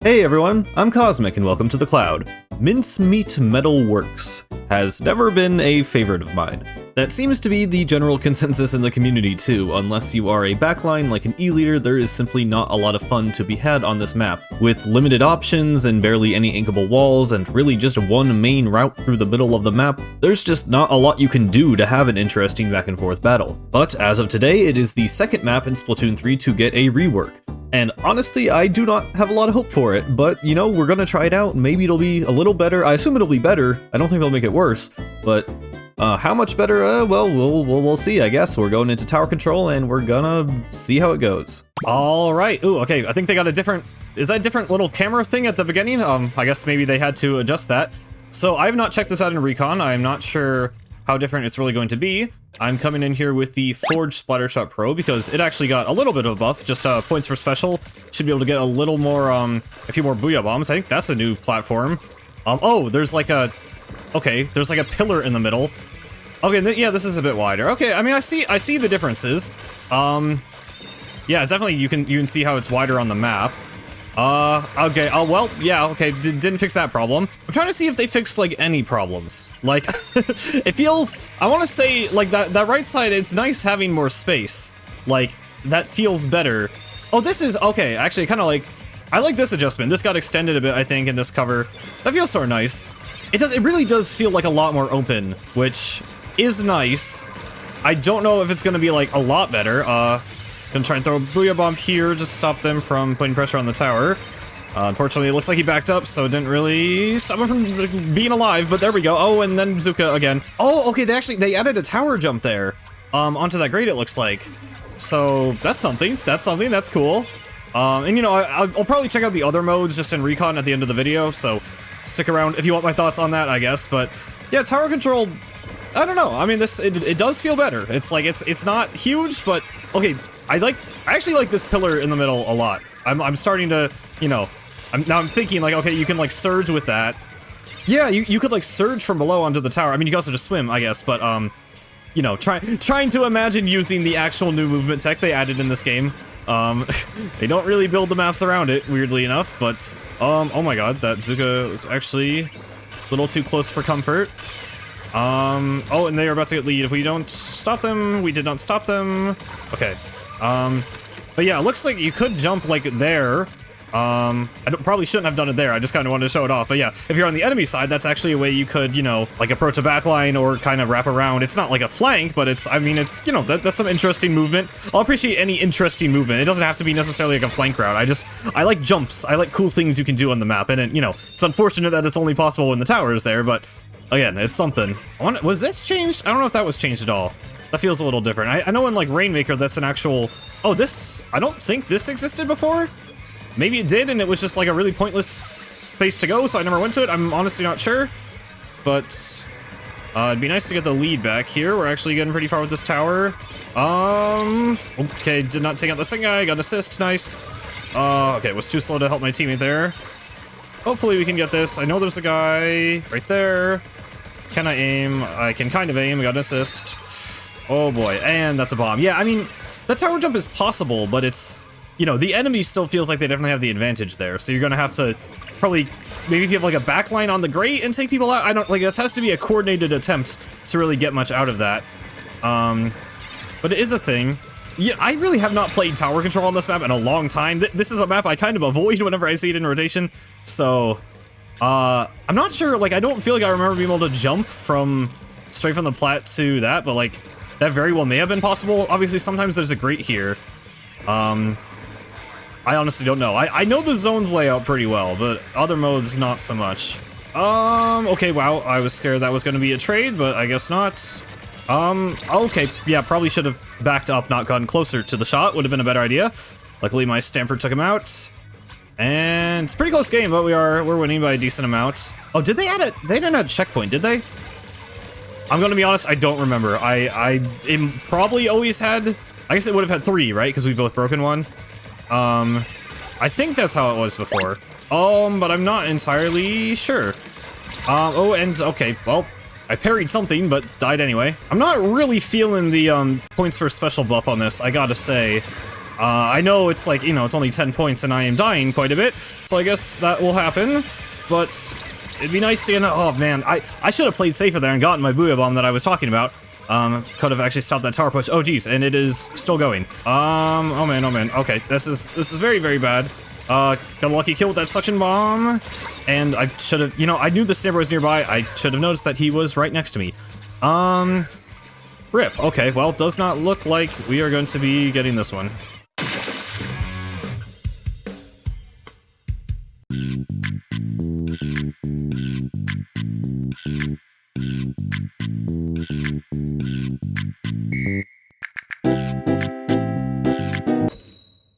Hey everyone, I'm Cosmic and welcome to the Cloud. Mincemeat Metal Works has never been a favorite of mine. That seems to be the general consensus in the community too. Unless you are a backline like an E-leader, there is simply not a lot of fun to be had on this map. With limited options and barely any inkable walls and really just one main route through the middle of the map, there's just not a lot you can do to have an interesting back and forth battle. But as of today, it is the second map in Splatoon 3 to get a rework. And honestly, I do not have a lot of hope for it, but you know, we're gonna try it out. Maybe it'll be a little better. I assume it'll be better. I don't think they'll make it worse, but how much better? Well, we'll see, I guess. We're going into tower control and we're gonna see how it goes. All right. Ooh, okay. I think they got a different, is that a different little camera thing at the beginning? I guess maybe they had to adjust that. So I have not checked this out in Recon. I'm not sure how different it's really going to be. I'm coming in here with the Forged Splattershot Pro because it actually got a little bit of a buff, just points for special. Should be able to get a little more, a few more Booyah Bombs. I think that's a new platform. Oh, there's like a, okay, there's like a pillar in the middle. Okay, yeah, this is a bit wider. Okay, I mean, I see the differences. Yeah, definitely you can see how it's wider on the map. Okay, oh, well, yeah, okay, didn't fix that problem. I'm trying to see if they fixed, like, any problems. Like, it feels, I want to say, like, that right side, it's nice having more space. Like, that feels better. Oh, this is, okay, actually, kind of like, I like this adjustment. This got extended a bit, I think, in this cover. That feels sort of nice. It really does feel like a lot more open, which is nice. I don't know if it's gonna be, like, a lot better. Gonna try and throw a Booyah Bomb here to stop them from putting pressure on the tower. Unfortunately, it looks like he backed up, so it didn't really stop him from being alive, but there we go. Oh, and then Zuka again. Oh, okay, they added a tower jump there, onto that grate, it looks like. So, that's something, that's cool. And you know, I'll probably check out the other modes just in Recon at the end of the video, so stick around if you want my thoughts on that, I guess. But, yeah, tower control, I don't know. I mean, it does feel better. It's like, it's not huge, but, okay, I actually like this pillar in the middle a lot. I'm starting to, you know, now I'm thinking like, okay, you can like surge with that. Yeah, you could like surge from below onto the tower. I mean, you can also just swim, I guess, but you know, trying to imagine using the actual new movement tech they added in this game. They don't really build the maps around it, weirdly enough, but oh my god, that Zuka was actually a little too close for comfort. Oh, and they are about to get lead. If we don't stop them, we did not stop them. Okay. But yeah, it looks like you could jump like there. I probably shouldn't have done it there. I just kind of wanted to show it off. But yeah, if you're on the enemy side, that's actually a way you could, you know, like approach a backline or kind of wrap around. It's not like a flank, but it's, I mean, it's, you know, that's some interesting movement. I'll appreciate any interesting movement. It doesn't have to be necessarily like a flank route. I like jumps. I like cool things you can do on the map. And it, you know, it's unfortunate that it's only possible when the tower is there, but again, it's something. Was this changed? I don't know if that was changed at all. That feels a little different. I know in like Rainmaker, that's an actual, oh, this, I don't think this existed before. Maybe it did, and it was just like a really pointless space to go, so I never went to it. I'm honestly not sure, but it'd be nice to get the lead back here. We're actually getting pretty far with this tower. Okay, did not take out the second guy, got an assist, nice. Okay, it was too slow to help my teammate there. Hopefully we can get this. I know there's a guy right there. Can I aim? I can kind of aim, I got an assist. Oh boy, and that's a bomb. Yeah, I mean, that tower jump is possible, but it's, you know, the enemy still feels like they definitely have the advantage there, so you're gonna have to probably, maybe if you have like a backline on the grate and take people out, I don't, like, this has to be a coordinated attempt to really get much out of that. But it is a thing. Yeah, I really have not played tower control on this map in a long time. This is a map I kind of avoid whenever I see it in rotation, so, I'm not sure, like, I don't feel like I remember being able to jump straight from the plat to that, but like, that very well may have been possible. Obviously, sometimes there's a grate here. I honestly don't know. I know the zones layout pretty well, but other modes, not so much. Okay, wow, I was scared that was gonna be a trade, but I guess not. Okay, yeah, probably should have backed up, not gotten closer to the shot, would have been a better idea. Luckily, my Stamper took him out. And it's a pretty close game, but we're winning by a decent amount. Oh, did they add it? They didn't add a checkpoint, did they? I'm gonna be honest, I don't remember. It probably always had, I guess it would have had 3, right? Because we both broken one. I think that's how it was before. But I'm not entirely sure. Oh, and okay, well, I parried something, but died anyway. I'm not really feeling the, points for special buff on this, I gotta say. I know it's like, it's only 10 points and I am dying quite a bit, so I guess that will happen, but it'd be nice to get oh man, I should have played safer there and gotten my Booyah Bomb that I was talking about. Could have actually stopped that tower push. Oh geez, and it is still going. Oh man, okay, this is very, very bad. Got a lucky kill with that suction bomb, and I should have, I knew the snare was nearby, I should have noticed that he was right next to me. Rip, okay, well, does not look like we are going to be getting this one.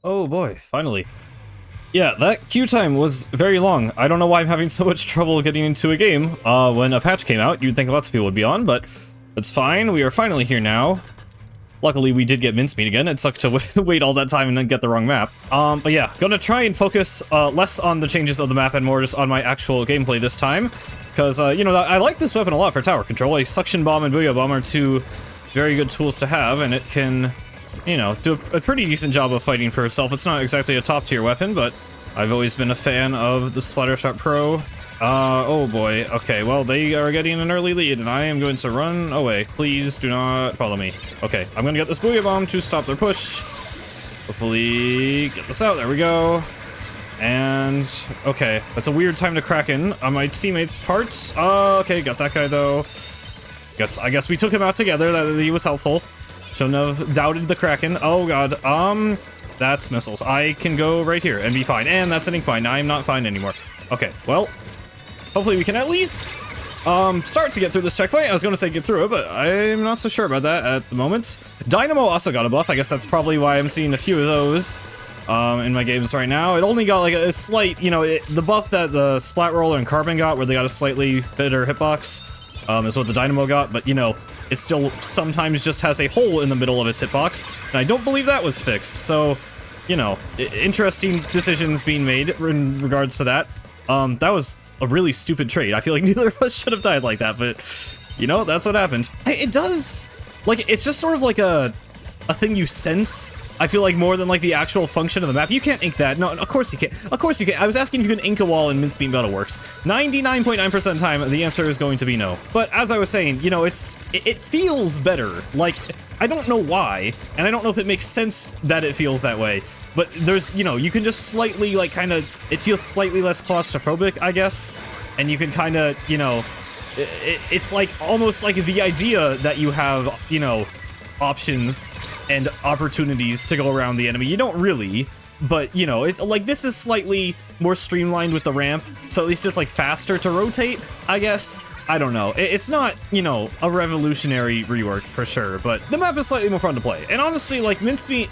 Oh boy, finally. Yeah, that queue time was very long. I don't know why I'm having so much trouble getting into a game. When a patch came out, you'd think lots of people would be on, but it's fine. We are finally here now. Luckily, we did get Mincemeat again. It sucked to wait all that time and then get the wrong map. But yeah, gonna try and focus less on the changes of the map and more just on my actual gameplay this time. Because, I like this weapon a lot for tower control. A Suction Bomb and Booyah Bomb are two very good tools to have, and it can, do a pretty decent job of fighting for itself. It's not exactly a top-tier weapon, but I've always been a fan of the Splattershot Pro. Oh boy. Okay, well, they are getting an early lead, and I am going to run away. Please do not follow me. Okay, I'm gonna get this Booyah Bomb to stop their push. Hopefully get this out. There we go. And, okay, that's a weird time to Kraken on my teammates' parts. Okay, got that guy, though. I guess we took him out together. That he was helpful. Shouldn't have doubted the Kraken. Oh god, that's missiles. I can go right here and be fine. And that's an ink mine. I'm not fine anymore. Okay, well, hopefully we can at least start to get through this checkpoint. I was gonna say get through it, but I'm not so sure about that at the moment. Dynamo also got a buff. I guess that's probably why I'm seeing a few of those in my games right now. It only got like a slight, the buff that the Splat Roller and Carbon got, where they got a slightly better hitbox, is what the Dynamo got, but it still sometimes just has a hole in the middle of its hitbox, and I don't believe that was fixed, so, interesting decisions being made in regards to that. That was a really stupid trade. I feel like neither of us should have died like that, but, that's what happened. It does, it's just sort of like a thing you sense, I feel like, more than like the actual function of the map. You can't ink that. No, of course you can't. Of course you can. I was asking if you can ink a wall in Mincemeat Metalworks. 99.9% of the time, the answer is going to be no. But as I was saying, it feels better. Like, I don't know why, and I don't know if it makes sense that it feels that way. But there's, you can just slightly, it feels slightly less claustrophobic, I guess. And you can kind of, it's like almost like the idea that you have, options and opportunities to go around the enemy. You don't really, but it's like this is slightly more streamlined with the ramp, so at least it's like faster to rotate, I guess. I don't know. It's not, a revolutionary rework for sure, but the map is slightly more fun to play. And honestly, like Mincemeat,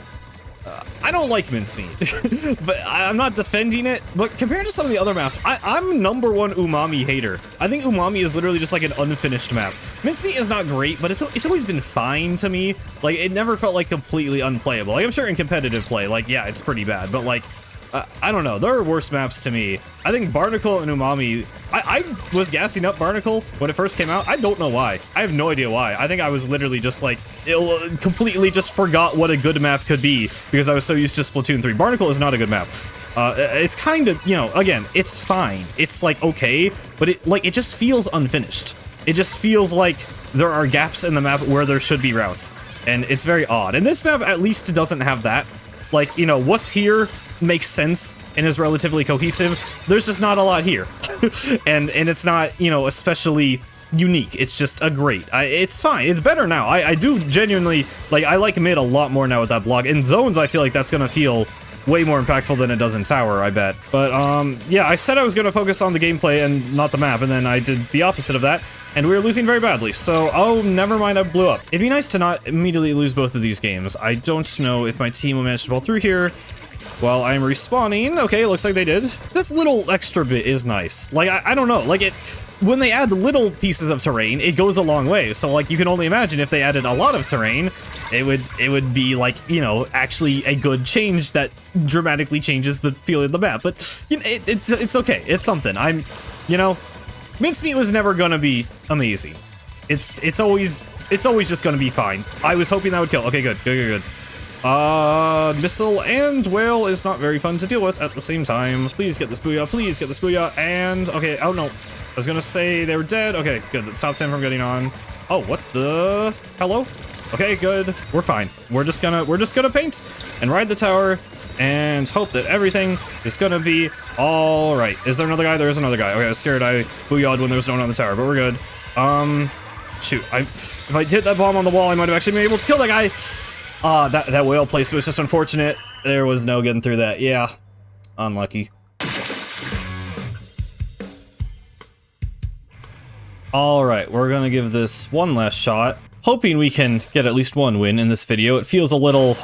I don't like Mincemeat, but I'm not defending it. But compared to some of the other maps, I'm #1 Umami hater. I think Umami is literally just like an unfinished map. Mincemeat is not great, but it's always been fine to me. Like, it never felt like completely unplayable. Like, I'm sure in competitive play, like, yeah, it's pretty bad, but like, I don't know. There are worse maps to me. I think Barnacle and Umami, I was gassing up Barnacle when it first came out. I don't know why. I have no idea why. I think I was literally just like, completely just forgot what a good map could be because I was so used to Splatoon 3. Barnacle is not a good map. It's kind of, again, it's fine. It's like, okay, but it just feels unfinished. It just feels like there are gaps in the map where there should be routes. And it's very odd. And this map at least doesn't have that. Like, what's here makes sense and is relatively cohesive. There's just not a lot here. and it's not, especially unique. It's just a great. It's fine. It's better now. I do genuinely, I like mid a lot more now with that block. In zones, I feel like that's gonna feel way more impactful than it does in tower, I bet. But, yeah, I said I was gonna focus on the gameplay and not the map, and then I did the opposite of that, and we were losing very badly, so, oh, never mind, I blew up. It'd be nice to not immediately lose both of these games. I don't know if my team will manage to pull through here while I'm respawning. Okay, looks like they did. This little extra bit is nice. Like, I don't know, when they add little pieces of terrain, it goes a long way. So, like, you can only imagine if they added a lot of terrain, it would be, like, actually a good change that dramatically changes the feel of the map. But, it's okay. It's something. Mincemeat was never gonna be amazing. It's always just gonna be fine. I was hoping that would kill. Okay, good. Missile and whale is not very fun to deal with at the same time. Please get this booyah, please get this booyah, and, okay, oh no. I was gonna say they were dead. Okay, good, that stopped him from getting on. Oh, what the? Hello? Okay, good. We're fine. We're just gonna paint and ride the tower and hope that everything is gonna be all right. Is there another guy? There is another guy. Okay, I was scared I booyah'd when there was no one on the tower, but we're good. Shoot, if I hit that bomb on the wall, I might have actually been able to kill that guy. That whale placement was just unfortunate. There was no getting through that. Yeah, unlucky. All right, we're gonna give this one last shot, hoping we can get at least one win in this video. It feels a little,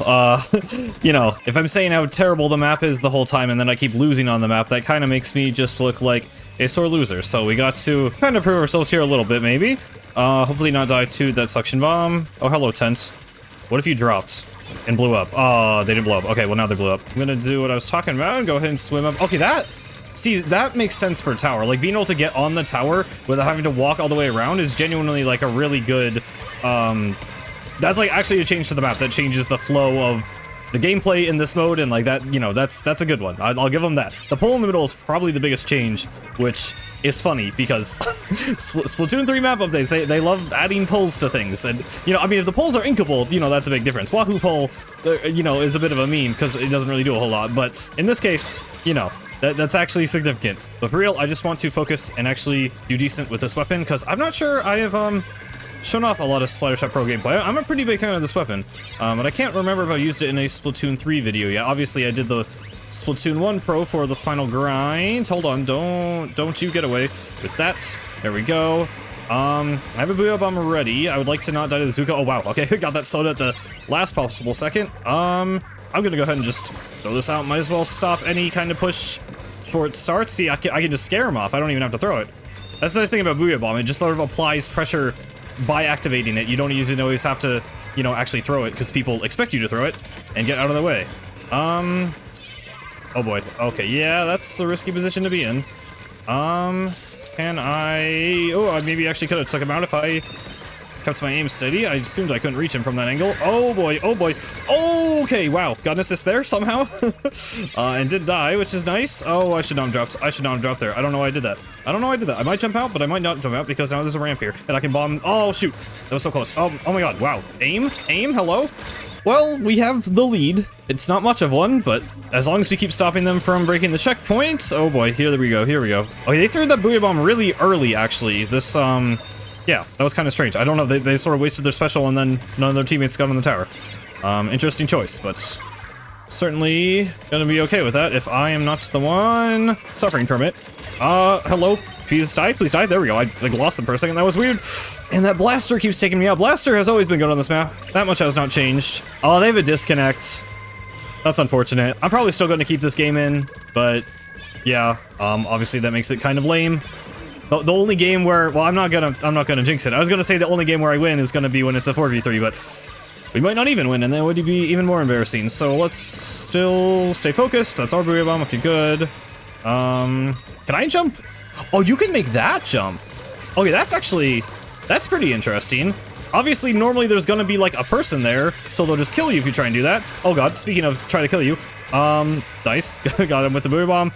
you know, if I'm saying how terrible the map is the whole time and then I keep losing on the map, that kind of makes me just look like a sore loser. So we got to kind of prove ourselves here a little bit, maybe. Hopefully not die to that suction bomb. Oh, hello, tent. What if you dropped and blew up? Oh, they didn't blow up. Okay, well now they blew up. I'm gonna do what I was talking about and go ahead and swim up. Okay, see, that makes sense for a tower. Like, being able to get on the tower without having to walk all the way around is genuinely, like, a really good, that's, like, actually a change to the map that changes the flow of the gameplay in this mode, and, like, that, you know, that's a good one. I'll give them that. The pole in the middle is probably the biggest change, which is funny, because Splatoon 3 map updates, they love adding poles to things, and, you know, I mean, if the poles are inkable, you know, that's a big difference. Wahoo pole, you know, is a bit of a meme, because it doesn't really do a whole lot, but in this case, you know, that's actually significant. But for real, I just want to focus and actually do decent with this weapon, because I'm not sure I have, shown off a lot of Splattershot Pro gameplay. I'm a pretty big fan of this weapon, but I can't remember if I used it in a Splatoon 3 video yet. Obviously, I did the Splatoon 1 Pro for the final grind. Hold on, don't you get away with that. There we go. I have a booyah bomb ready. I would like to not die to the Zuka. Oh, wow. Okay, got that soda at the last possible second. I'm gonna go ahead and just throw this out. Might as well stop any kind of push before it starts. See, I can just scare him off. I don't even have to throw it. That's the nice thing about booyah bomb. It just sort of applies pressure by activating it. You don't usually always have to, you know, actually throw it, because people expect you to throw it and get out of the way. Oh boy. Okay, yeah, that's a risky position to be in. Can I... Oh, I maybe actually could have took him out if I kept my aim steady. I assumed I couldn't reach him from that angle. Oh boy, oh boy. Okay, wow, got an assist there somehow. And did die, which is nice. Oh, I should not have dropped. I should not have dropped there. I don't know why I did that. I don't know why I did that. I might jump out, but I might not jump out, because now there's a ramp here and I can bomb. Oh shoot, that was so close. Oh my god, wow. Aim, hello. Well, we have the lead. It's not much of one, but as long as we keep stopping them from breaking the checkpoints. Oh boy, here we go, here we go. Okay, they threw that booyah bomb really early, actually. This, yeah, that was kind of strange. I don't know, they sort of wasted their special and then none of their teammates got on the tower. Interesting choice, but certainly gonna be okay with that if I am not the one suffering from it. Hello, please die, please die. There we go, I like lost them for a second, that was weird. And that blaster keeps taking me out. Blaster has always been good on this map. That much has not changed. Oh, they have a disconnect. That's unfortunate. I'm probably still gonna keep this game in, but yeah, obviously that makes it kind of lame. The only game where, well, I'm not gonna jinx it. I was gonna say the only game where I win is gonna be when it's a 4v3, but we might not even win, and that would be even more embarrassing. So let's still stay focused. That's our booyah bomb. Okay, good. Can I jump? Oh, you can make that jump. Okay, that's pretty interesting. Obviously, normally there's gonna be like a person there, so they'll just kill you if you try and do that. Oh god, speaking of try to kill you, nice, got him with the booyah bomb.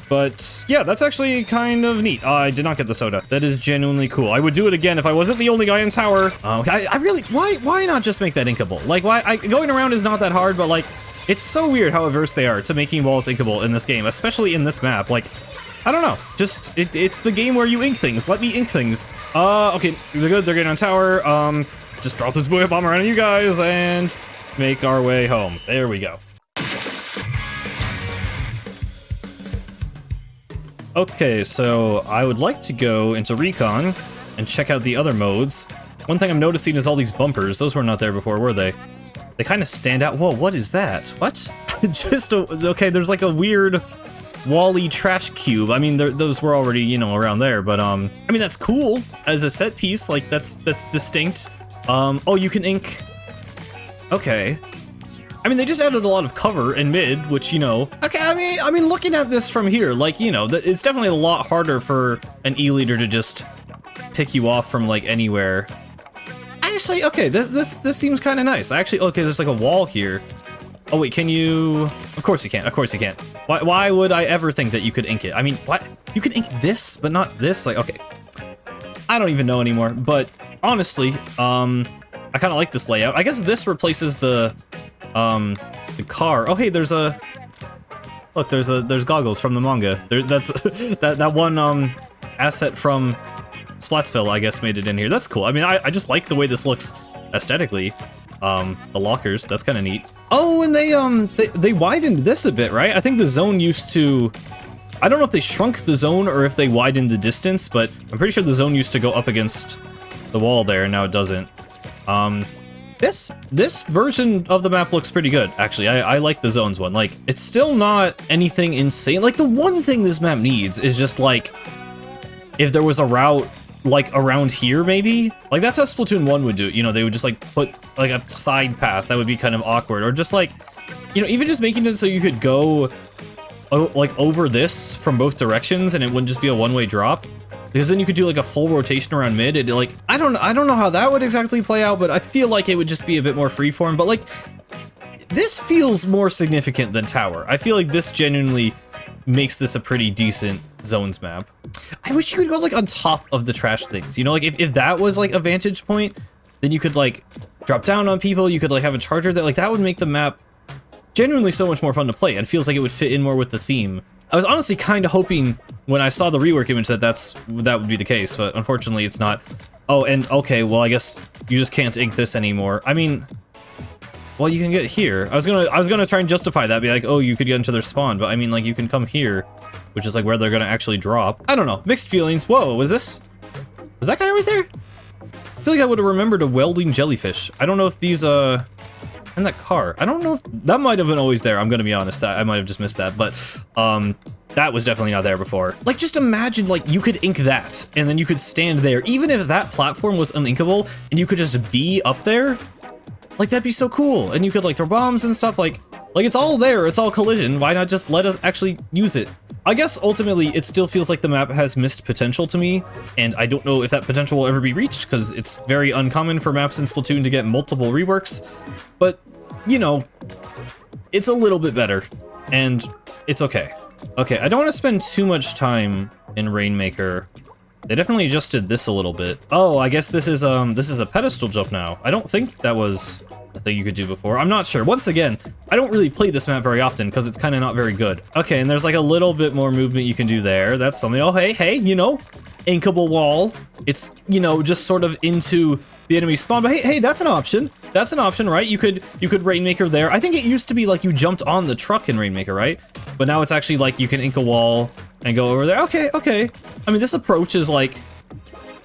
But yeah, that's actually kind of neat. I did not get the soda. That is genuinely cool. I would do it again if I wasn't the only guy in tower. I really, why not just make that inkable? Like, going around is not that hard, but like, it's so weird how averse they are to making walls inkable in this game, especially in this map. Like, I don't know, just, it's the game where you ink things. Let me ink things. Okay, they're good, they're getting on tower. Just drop this booyah bomb around you guys and make our way home. There we go. Okay, so I would like to go into Recon and check out the other modes. One thing I'm noticing is all these bumpers. Those were not there before, were they? They kind of stand out. Whoa, what is that? What? Okay, there's like a weird Wall-E trash cube. I mean, those were already, you know, around there, but I mean, that's cool as a set piece. Like, that's distinct. Oh, you can ink. Okay. I mean, they just added a lot of cover in mid, which, you know, okay, I mean, looking at this from here, like, you know, it's definitely a lot harder for an E-leader to just pick you off from, like, anywhere. Actually, okay, this seems kind of nice. Actually, okay, there's like a wall here. Oh wait, can you? Of course you can't. Of course you can't. Why would I ever think that you could ink it? I mean, what? You could ink this, but not this? Like, okay. I don't even know anymore. But honestly, I kind of like this layout. I guess this replaces the car. Oh hey, there's a. Look, there's goggles from the manga. That's that one asset from Splatsville, I guess, made it in here. That's cool. I mean, I just like the way this looks aesthetically. The lockers, that's kind of neat. Oh, and they widened this a bit, right? I think the zone used to, I don't know if they shrunk the zone or if they widened the distance, but I'm pretty sure the zone used to go up against the wall there, and now it doesn't. This version of the map looks pretty good, actually. I like the zones one. Like, it's still not anything insane. Like, the one thing this map needs is just, like, if there was a route, like, around here, maybe? Like, that's how Splatoon 1 would do it. You know, they would just, like, put, like, a side path that would be kind of awkward. Or just, like, you know, even just making it so you could go, like, over this from both directions and it wouldn't just be a one-way drop. Because then you could do like a full rotation around mid. And like, I don't know how that would exactly play out, but I feel like it would just be a bit more freeform. But like, this feels more significant than Tower. I feel like this genuinely makes this a pretty decent zones map. I wish you could go like on top of the trash things. You know, like if that was like a vantage point, then you could like drop down on people. You could like have a charger that like that would make the map genuinely so much more fun to play. It feels like it would fit in more with the theme. I was honestly kind of hoping when I saw the rework image that that would be the case, but unfortunately it's not. Oh, and okay, well I guess you just can't ink this anymore. I mean, well you can get here. I was gonna try and justify that, be like, oh, you could get into their spawn, but I mean like you can come here, which is like where they're gonna actually drop. I don't know, mixed feelings. Whoa, was that guy always there? I feel like I would have remembered a welding jellyfish. I don't know if these and that car. I don't know if that might have been always there. I'm gonna be honest. I might have just missed that, but that was definitely not there before. Like, just imagine like you could ink that, and then you could stand there, even if that platform was uninkable, and you could just be up there. Like that'd be so cool, and you could like throw bombs and stuff. Like it's all there. It's all collision. Why not just let us actually use it? I guess ultimately it still feels like the map has missed potential to me, and I don't know if that potential will ever be reached because it's very uncommon for maps in Splatoon to get multiple reworks. But you know, it's a little bit better, and it's okay. Okay, I don't want to spend too much time in Rainmaker. They definitely adjusted this a little bit. Oh, I guess this is a pedestal jump now. I don't think that was a thing you could do before. I'm not sure. Once again, I don't really play this map very often because it's kind of not very good. Okay, and there's like a little bit more movement you can do there. That's something. Oh, hey, you know, inkable wall. It's, you know, just sort of into the enemy spawn. But hey, that's an option. That's an option, right? You could Rainmaker there. I think it used to be like you jumped on the truck in Rainmaker, right? But now it's actually like you can ink a wall and go over there. Okay. I mean, this approach is like,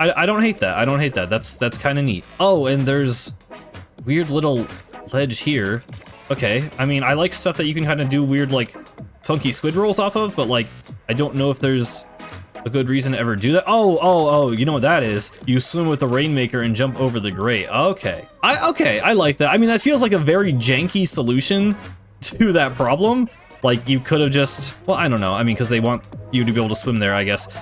I don't hate that. I don't hate that. That's kind of neat. Oh, and there's weird little ledge here. Okay, I mean, I like stuff that you can kind of do weird, like, funky squid rolls off of, but like, I don't know if there's a good reason to ever do that. Oh, you know what that is? You swim with the Rainmaker and jump over the grate. Okay. I like that. I mean, that feels like a very janky solution to that problem. Like, you could have just, well, I don't know. I mean, because they want you to be able to swim there, I guess.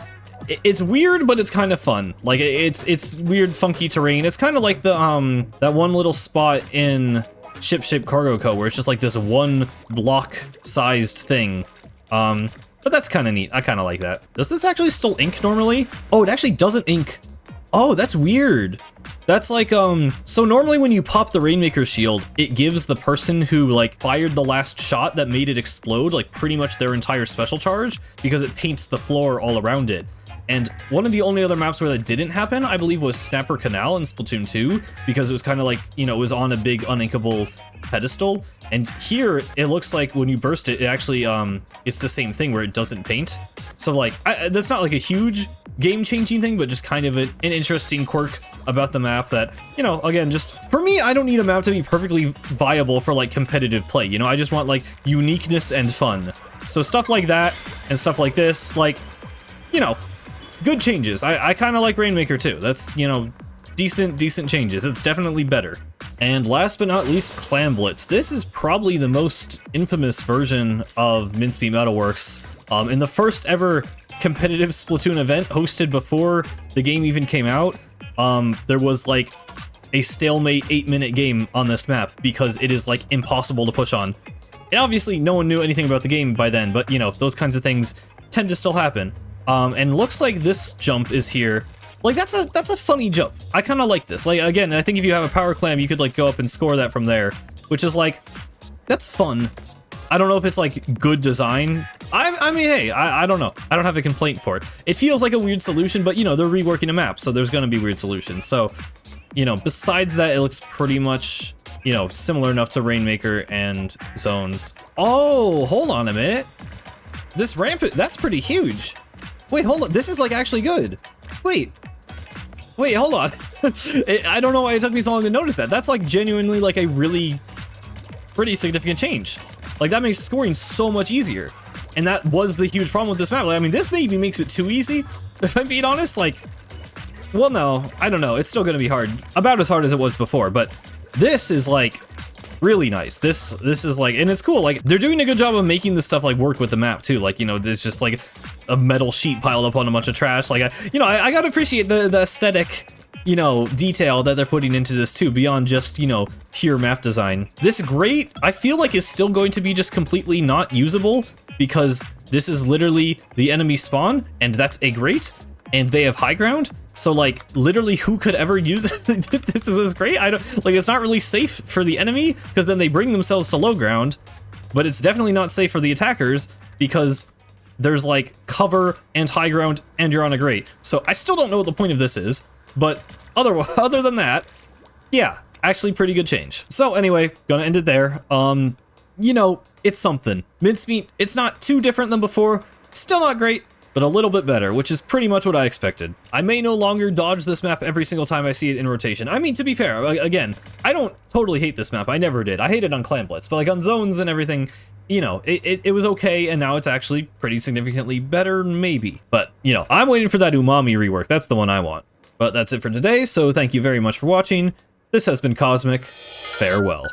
It's weird, but it's kind of fun. Like, it's weird, funky terrain. It's kind of like the, that one little spot in Ship Cargo Co. where it's just like this one block-sized thing. But that's kind of neat. I kind of like that. Does this actually still ink normally? Oh, it actually doesn't ink. Oh, that's weird. That's like, so normally when you pop the Rainmaker shield, it gives the person who like fired the last shot that made it explode, like pretty much their entire special charge because it paints the floor all around it. And one of the only other maps where that didn't happen, I believe, was Snapper Canal in Splatoon 2, because it was kind of like, you know, it was on a big uninkable pedestal. And here, it looks like when you burst it, it actually, it's the same thing where it doesn't paint. So like, that's not like a huge game-changing thing, but just kind of an interesting quirk about the map that, you know, again, just, for me, I don't need a map to be perfectly viable for like competitive play, you know, I just want like uniqueness and fun. So stuff like that, and stuff like this, like, you know, good changes. I kind of like Rainmaker too. That's, you know, decent changes. It's definitely better. And last but not least, Clam Blitz. This is probably the most infamous version of Mincemeat Metalworks. In the first ever competitive Splatoon event hosted before the game even came out, there was like a stalemate 8-minute game on this map because it is like impossible to push on. And obviously no one knew anything about the game by then, but you know, those kinds of things tend to still happen. And looks like this jump is here. Like that's a funny jump. I kind of like this. Like again, I think if you have a power clam, you could like go up and score that from there, which is like, that's fun. I don't know if it's like good design. I mean, hey, I don't know. I don't have a complaint for it. It feels like a weird solution, but you know, they're reworking a map, so there's gonna be weird solutions. So, you know, besides that, it looks pretty much, you know, similar enough to Rainmaker and Zones. Oh, hold on a minute. This ramp, that's pretty huge. Wait, hold on. This is like actually good. Wait, hold on. I don't know why it took me so long to notice that. That's like genuinely like a really pretty significant change. Like that makes scoring so much easier. And that was the huge problem with this map. Like, I mean, this maybe makes it too easy, if I'm being honest. Like, well, no, I don't know. It's still gonna be hard. About as hard as it was before, but this is like really nice. This is like, and it's cool. Like, they're doing a good job of making this stuff like work with the map too. Like, you know, there's just like a metal sheet piled up on a bunch of trash. Like, I gotta appreciate the aesthetic, you know, detail that they're putting into this too, beyond just, you know, pure map design. This grate, I feel like is still going to be just completely not usable because this is literally the enemy spawn and that's a grate and they have high ground. So like literally who could ever use it? This is great. I don't like, it's not really safe for the enemy because then they bring themselves to low ground, but it's definitely not safe for the attackers because there's like cover and high ground and you're on a grate. So I still don't know what the point of this is, but other than that, yeah, actually pretty good change. So anyway, gonna end it there. You know, it's something. Mincemeat, it's not too different than before, still not great, but a little bit better, which is pretty much what I expected. I may no longer dodge this map every single time I see it in rotation. I mean, to be fair, again, I don't totally hate this map. I never did. I hate it on Clam Blitz, but like on Zones and everything, you know, it was okay, and now it's actually pretty significantly better, maybe. But, you know, I'm waiting for that umami rework. That's the one I want. But that's it for today, so thank you very much for watching. This has been Cosmic. Farewell.